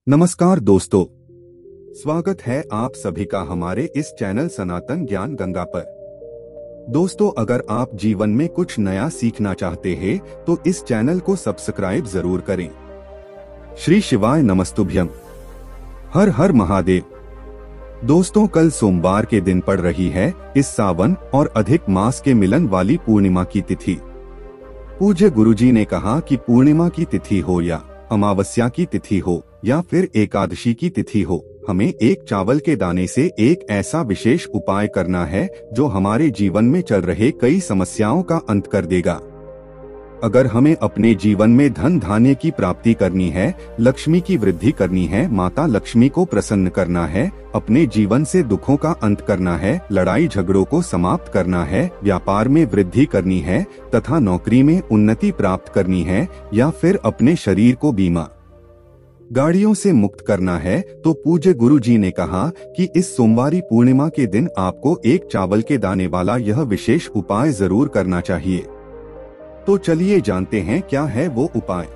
नमस्कार दोस्तों, स्वागत है आप सभी का हमारे इस चैनल सनातन ज्ञान गंगा पर। दोस्तों, अगर आप जीवन में कुछ नया सीखना चाहते हैं तो इस चैनल को सब्सक्राइब जरूर करें। श्री शिवाय नमस्तुभ्यम। हर हर महादेव। दोस्तों, कल सोमवार के दिन पड़ रही है इस सावन और अधिक मास के मिलन वाली पूर्णिमा की तिथि। पूज्य गुरुजी ने कहा कि पूर्णिमा की तिथि हो या अमावस्या की तिथि हो या फिर एकादशी की तिथि हो, हमें एक चावल के दाने से एक ऐसा विशेष उपाय करना है जो हमारे जीवन में चल रहे कई समस्याओं का अंत कर देगा। अगर हमें अपने जीवन में धन धान्य की प्राप्ति करनी है, लक्ष्मी की वृद्धि करनी है, माता लक्ष्मी को प्रसन्न करना है, अपने जीवन से दुखों का अंत करना है, लड़ाई झगड़ों को समाप्त करना है, व्यापार में वृद्धि करनी है तथा नौकरी में उन्नति प्राप्त करनी है या फिर अपने शरीर को बीमा गाड़ियों से मुक्त करना है, तो पूज्य गुरु जी ने कहा कि इस सोमवारी पूर्णिमा के दिन आपको एक चावल के दाने वाला यह विशेष उपाय जरूर करना चाहिए। तो चलिए जानते हैं क्या है वो उपाय।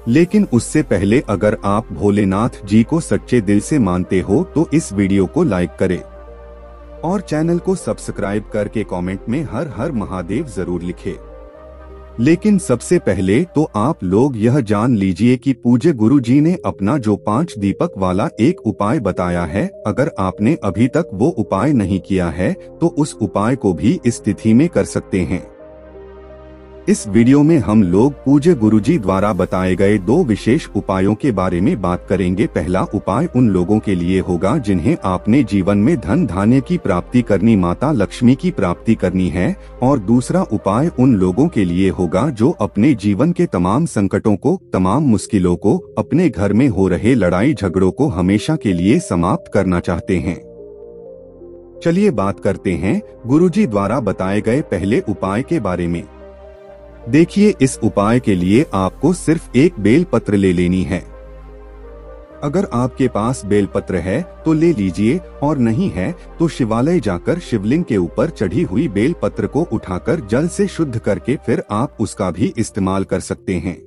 लेकिन उससे पहले अगर आप भोलेनाथ जी को सच्चे दिल से मानते हो तो इस वीडियो को लाइक करें और चैनल को सब्सक्राइब करके कमेंट में हर हर महादेव जरूर लिखें। लेकिन सबसे पहले तो आप लोग यह जान लीजिए कि पूज्य गुरु जी ने अपना जो 5 दीपक वाला एक उपाय बताया है, अगर आपने अभी तक वो उपाय नहीं किया है तो उस उपाय को भी इस तिथि में कर सकते हैं। इस वीडियो में हम लोग पूज्य गुरुजी द्वारा बताए गए 2 विशेष उपायों के बारे में बात करेंगे। पहला उपाय उन लोगों के लिए होगा जिन्हें अपने जीवन में धन धान्य की प्राप्ति करनी, माता लक्ष्मी की प्राप्ति करनी है, और दूसरा उपाय उन लोगों के लिए होगा जो अपने जीवन के तमाम संकटों को, तमाम मुश्किलों को, अपने घर में हो रहे लड़ाई झगड़ों को हमेशा के लिए समाप्त करना चाहते हैं। चलिए बात करते हैं गुरुजी द्वारा बताए गए पहले उपाय के बारे में। देखिए, इस उपाय के लिए आपको सिर्फ एक बेल पत्र ले लेनी है। अगर आपके पास बेल पत्र है तो ले लीजिए, और नहीं है तो शिवालय जाकर शिवलिंग के ऊपर चढ़ी हुई बेल पत्र को उठाकर जल से शुद्ध करके फिर आप उसका भी इस्तेमाल कर सकते हैं।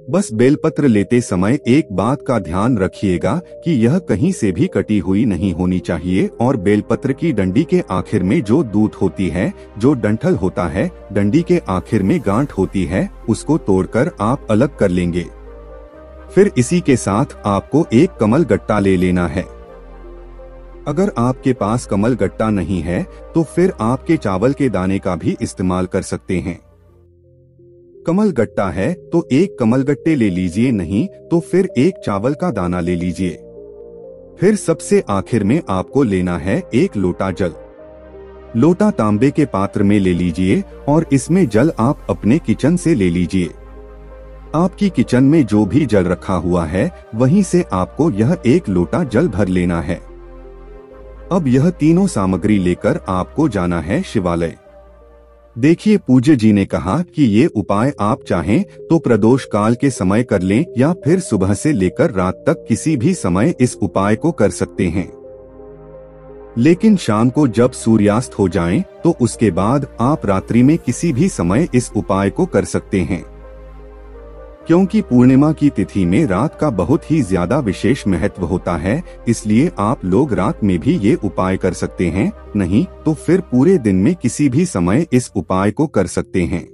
बस बेलपत्र लेते समय एक बात का ध्यान रखिएगा कि यह कहीं से भी कटी हुई नहीं होनी चाहिए, और बेलपत्र की डंडी के आखिर में जो दूत होती है, जो डंठल होता है, डंडी के आखिर में गांठ होती है, उसको तोड़कर आप अलग कर लेंगे। फिर इसी के साथ आपको एक कमल गट्टा ले लेना है। अगर आपके पास कमल गट्टा नहीं है तो फिर आपके चावल के दाने का भी इस्तेमाल कर सकते हैं। कमल गट्टा है तो एक कमल गट्टे ले लीजिए, नहीं तो फिर एक चावल का दाना ले लीजिए। फिर सबसे आखिर में आपको लेना है एक लोटा जल। लोटा तांबे के पात्र में ले लीजिए और इसमें जल आप अपने किचन से ले लीजिए। आपकी किचन में जो भी जल रखा हुआ है वहीं से आपको यह एक लोटा जल भर लेना है। अब यह तीनों सामग्री लेकर आपको जाना है शिवालय। देखिए, पूज्य जी ने कहा कि ये उपाय आप चाहें तो प्रदोष काल के समय कर लें या फिर सुबह से लेकर रात तक किसी भी समय इस उपाय को कर सकते हैं। लेकिन शाम को जब सूर्यास्त हो जाए तो उसके बाद आप रात्रि में किसी भी समय इस उपाय को कर सकते हैं, क्योंकि पूर्णिमा की तिथि में रात का बहुत ही ज्यादा विशेष महत्व होता है। इसलिए आप लोग रात में भी ये उपाय कर सकते हैं, नहीं तो फिर पूरे दिन में किसी भी समय इस उपाय को कर सकते हैं।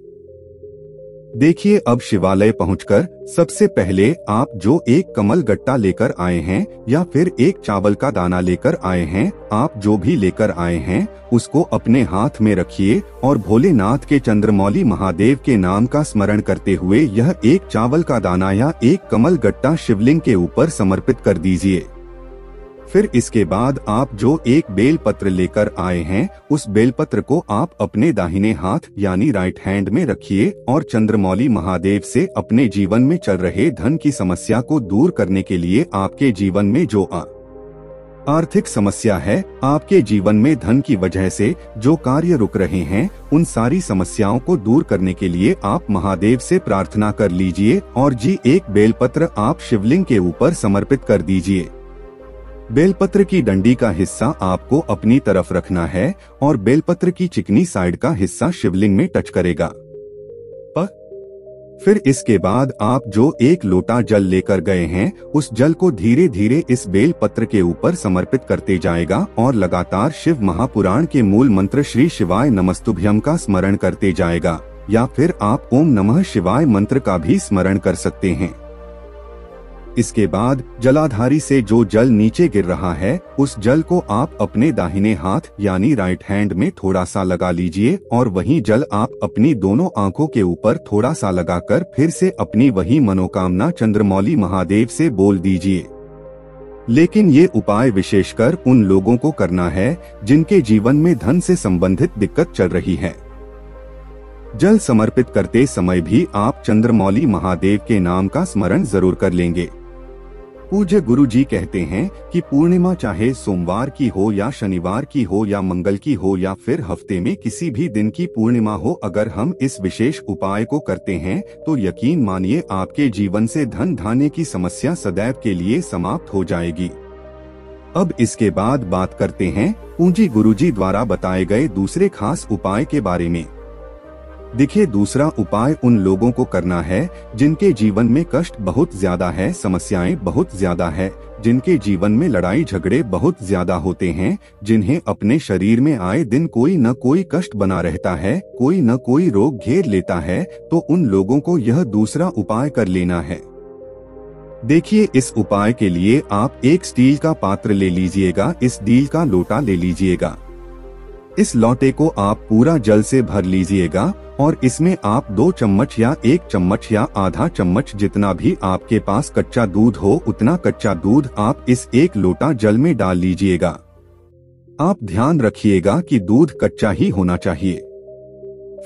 देखिए, अब शिवालय पहुंचकर सबसे पहले आप जो एक कमल गट्टा लेकर आए हैं या फिर एक चावल का दाना लेकर आए हैं, आप जो भी लेकर आए हैं उसको अपने हाथ में रखिए और भोलेनाथ के चंद्रमौली महादेव के नाम का स्मरण करते हुए यह एक चावल का दाना या एक कमल गट्टा शिवलिंग के ऊपर समर्पित कर दीजिए। फिर इसके बाद आप जो एक बेल पत्र लेकर आए हैं उस बेल पत्र को आप अपने दाहिने हाथ यानी राइट हैंड में रखिए और चंद्रमौली महादेव से अपने जीवन में चल रहे धन की समस्या को दूर करने के लिए, आपके जीवन में जो आर्थिक समस्या है, आपके जीवन में धन की वजह से जो कार्य रुक रहे हैं, उन सारी समस्याओं को दूर करने के लिए आप महादेव से प्रार्थना कर लीजिए और जी एक बेलपत्र आप शिवलिंग के ऊपर समर्पित कर दीजिए। बेलपत्र की डंडी का हिस्सा आपको अपनी तरफ रखना है और बेलपत्र की चिकनी साइड का हिस्सा शिवलिंग में टच करेगा। फिर इसके बाद आप जो 1 लोटा जल लेकर गए हैं उस जल को धीरे धीरे इस बेल पत्र के ऊपर समर्पित करते जाएगा और लगातार शिव महापुराण के मूल मंत्र श्री शिवाय नमस्तुभ्यम का स्मरण करते जाएगा, या फिर आप ओम नमः शिवाय मंत्र का भी स्मरण कर सकते हैं। इसके बाद जलाधारी से जो जल नीचे गिर रहा है उस जल को आप अपने दाहिने हाथ यानी राइट हैंड में थोड़ा सा लगा लीजिए और वही जल आप अपनी दोनों आंखों के ऊपर थोड़ा सा लगाकर फिर से अपनी वही मनोकामना चंद्रमौली महादेव से बोल दीजिए। लेकिन ये उपाय विशेषकर उन लोगों को करना है जिनके जीवन में धन से संबंधित दिक्कत चल रही है। जल समर्पित करते समय भी आप चंद्रमौली महादेव के नाम का स्मरण जरूर कर लेंगे। पूज्य गुरु जी कहते हैं कि पूर्णिमा चाहे सोमवार की हो या शनिवार की हो या मंगल की हो या फिर हफ्ते में किसी भी दिन की पूर्णिमा हो, अगर हम इस विशेष उपाय को करते हैं तो यकीन मानिए आपके जीवन से धन धान्य की समस्या सदैव के लिए समाप्त हो जाएगी। अब इसके बाद बात करते हैं पूज्य गुरु जी द्वारा बताए गए दूसरे खास उपाय के बारे में। देखिए, दूसरा उपाय उन लोगों को करना है जिनके जीवन में कष्ट बहुत ज्यादा है, समस्याएं बहुत ज्यादा है, जिनके जीवन में लड़ाई झगड़े बहुत ज्यादा होते हैं, जिन्हें अपने शरीर में आए दिन कोई न कोई कष्ट बना रहता है, कोई न कोई रोग घेर लेता है, तो उन लोगों को यह दूसरा उपाय कर लेना है। देखिए, इस उपाय के लिए आप एक स्टील का पात्र ले लीजिएगा, इस स्टील का लोटा ले लीजिएगा। इस लोटे को आप पूरा जल से भर लीजिएगा और इसमें आप 2 चम्मच या 1 चम्मच या आधा चम्मच जितना भी आपके पास कच्चा दूध हो उतना कच्चा दूध आप इस 1 लोटा जल में डाल लीजिएगा। आप ध्यान रखिएगा कि दूध कच्चा ही होना चाहिए।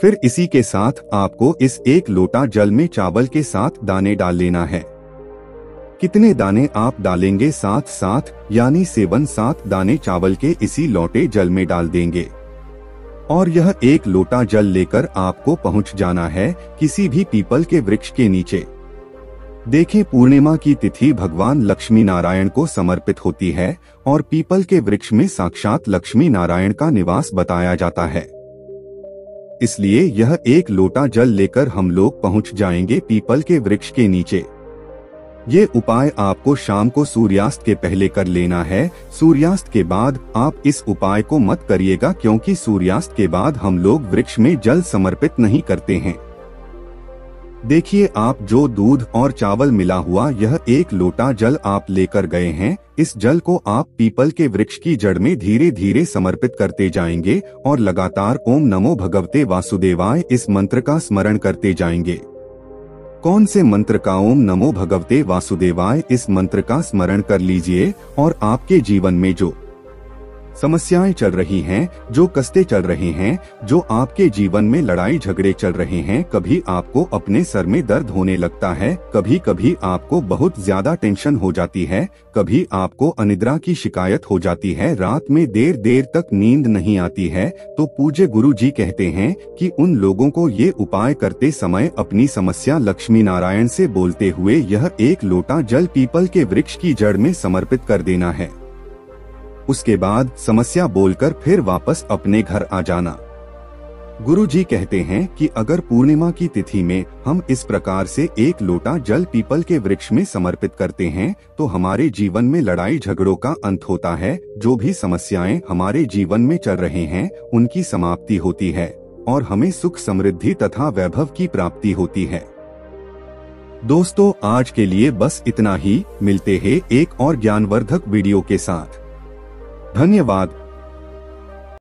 फिर इसी के साथ आपको इस 1 लोटा जल में चावल के 7 दाने डाल लेना है। कितने दाने आप डालेंगे? 7 यानी 7 दाने चावल के इसी लोटे जल में डाल देंगे और यह 1 लोटा जल लेकर आपको पहुंच जाना है किसी भी पीपल के वृक्ष के नीचे। देखें, पूर्णिमा की तिथि भगवान लक्ष्मी नारायण को समर्पित होती है और पीपल के वृक्ष में साक्षात लक्ष्मी नारायण का निवास बताया जाता है। इसलिए यह 1 लोटा जल लेकर हम लोग पहुंच जाएंगे पीपल के वृक्ष के नीचे। ये उपाय आपको शाम को सूर्यास्त के पहले कर लेना है। सूर्यास्त के बाद आप इस उपाय को मत करिएगा, क्योंकि सूर्यास्त के बाद हम लोग वृक्ष में जल समर्पित नहीं करते हैं। देखिए, आप जो दूध और चावल मिला हुआ यह 1 लोटा जल आप लेकर गए हैं, इस जल को आप पीपल के वृक्ष की जड़ में धीरे धीरे समर्पित करते जाएंगे और लगातार ओम नमो भगवते वासुदेवाय इस मंत्र का स्मरण करते जाएंगे। कौन से मंत्र का? ओम नमो भगवते वासुदेवाय इस मंत्र का स्मरण कर लीजिए और आपके जीवन में जो समस्याएं चल रही हैं, जो कष्टे चल रहे हैं, जो आपके जीवन में लड़ाई झगड़े चल रहे हैं, कभी आपको अपने सर में दर्द होने लगता है, कभी कभी आपको बहुत ज्यादा टेंशन हो जाती है, कभी आपको अनिद्रा की शिकायत हो जाती है, रात में देर देर तक नींद नहीं आती है, तो पूज्य गुरु जी कहते हैं कि उन लोगों को ये उपाय करते समय अपनी समस्या लक्ष्मी नारायण से बोलते हुए यह 1 लोटा जल पीपल के वृक्ष की जड़ में समर्पित कर देना है। उसके बाद समस्या बोलकर फिर वापस अपने घर आ जाना। गुरु जी कहते हैं कि अगर पूर्णिमा की तिथि में हम इस प्रकार से 1 लोटा जल पीपल के वृक्ष में समर्पित करते हैं तो हमारे जीवन में लड़ाई झगड़ों का अंत होता है, जो भी समस्याएं हमारे जीवन में चल रहे हैं उनकी समाप्ति होती है और हमें सुख समृद्धि तथा वैभव की प्राप्ति होती है। दोस्तों, आज के लिए बस इतना ही। मिलते हैं एक और ज्ञानवर्धक वीडियो के साथ। धन्यवाद।